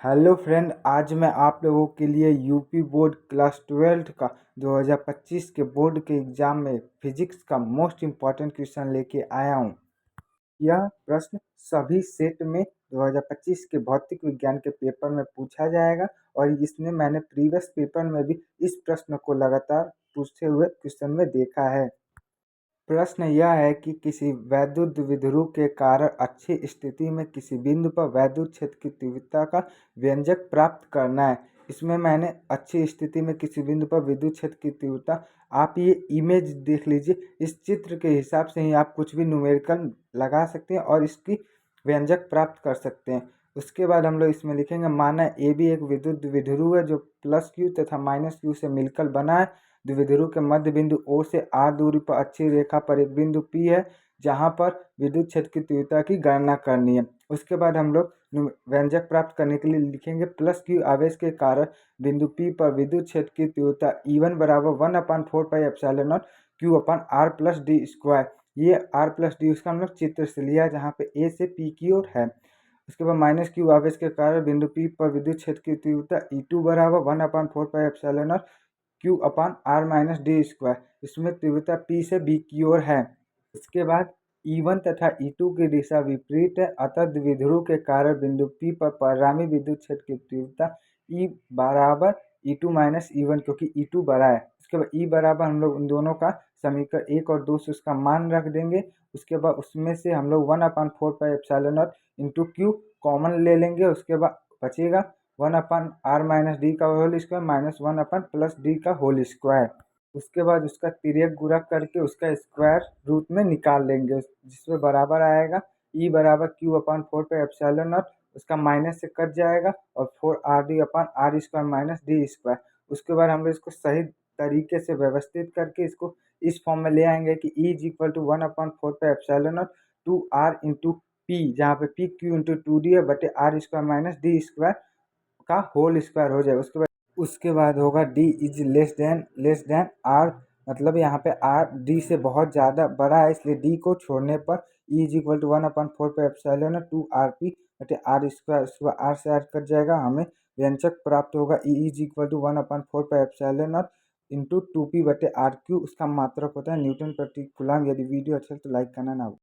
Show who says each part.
Speaker 1: Hello friend, आज मैं आप लोगों के लिए यूपी बोर्ड क्लास 12 का 2025 के बोर्ड के एग्ज़ाम में फिजिक्स का मोस्ट इम्पॉर्टेंट क्वेश्चन लेके आया हूँ। यह प्रश्न सभी सेट में 2025 के भौतिक विज्ञान के पेपर में पूछा जाएगा और इसमें मैंने प्रीवियस पेपर में भी इस प्रश्न को लगातार पूछते हुए क्वेश्चन में देखा है। प्रश्न यह है कि किसी वैद्युत द्विध्रुव के कारण अच्छी स्थिति में किसी बिंदु पर वैद्युत क्षेत्र की तीव्रता का व्यंजक प्राप्त करना है। इसमें मैंने अच्छी स्थिति में किसी बिंदु पर विद्युत क्षेत्र की तीव्रता, आप ये इमेज देख लीजिए, इस चित्र के हिसाब से ही आप कुछ भी न्यूमेरिकल लगा सकते हैं और इसकी व्यंजक प्राप्त कर सकते हैं। उसके बाद हम लोग इसमें लिखेंगे, माना ए भी एक विद्युत द्विध्रुव है जो प्लस क्यू तथा माइनस क्यू से मिलकर बना है। द्विध्रुव के मध्य बिंदु O से R दूरी पर अच्छी रेखा पर एक बिंदु P है जहां पर विद्युत क्षेत्र की तीव्रता की गणना करनी है। उसके बाद हम लोग व्यंजक प्राप्त करने के लिए लिखेंगे, प्लस क्यू आवेश के कारण बिंदु P पर विद्युत क्षेत्र की तीव्रता E1 बराबर 1/4πε0 Q अपन R प्लस डी स्क्वायर। ये R प्लस डी उसका हम लोग चित्र से लिया है जहाँ पे A से P की ओर है। उसके बाद माइनस क्यू आवेश के कारण बिंदु P पर विद्युत क्षेत्र की तीव्रता E2 बराबर 1/4πε0 Q अपान R माइनस डी स्क्वायर। इसमें तीव्रता P से B की ओर है। इसके बाद E1 तथा E2 की दिशा विपरीत है, अतः द्विध्रुव के कारण बिंदु P पर परिणामी विद्युत क्षेत्र की तीव्रता E बराबर E2 माइनस E1, क्योंकि E2 बड़ा है। उसके बाद E बराबर हम लोग उन दोनों का समीकरण 1 और 2 से उसका मान रख देंगे। उसके बाद उसमें से हम लोग 1/4πε0 इंटू Q कॉमन ले लेंगे। उसके बाद बचेगा 1/R माइनस डी का होल स्क्वायर माइनस 1/+D का होल स्क्वायर। उसके बाद उसका तिर्यक गुणा करके उसका स्क्वायर रूट में निकाल लेंगे, जिसमें बराबर आएगा E बराबर Q/4πε0। उसका माइनस से कट जाएगा और 4RD/R² माइनस डी स्क्वायर। उसके बाद हम लोग इसको सही तरीके से व्यवस्थित करके इसको इस फॉर्म में ले आएंगे कि E is equal to 1/4πε0 2R into P, जहाँ पे P Q इंटू 2D है बटे R² माइनस डी स्क्वायर का होल स्क्वायर हो जाएगा। उसके बाद होगा D is less than R, मतलब यहाँ पे R D से बहुत ज़्यादा बड़ा है, इसलिए D को छोड़ने पर E is equal to 1/4πε0 2RP बटे R²। उसके बाद R से R कट जाएगा, हमें व्यंजक प्राप्त होगा E is equal to 1/4πε0 into 2P बटे R क्यू। उसका मात्रक होता है न्यूटन प्रति कूलम। यदि वीडियो अच्छा है तो लाइक करना ना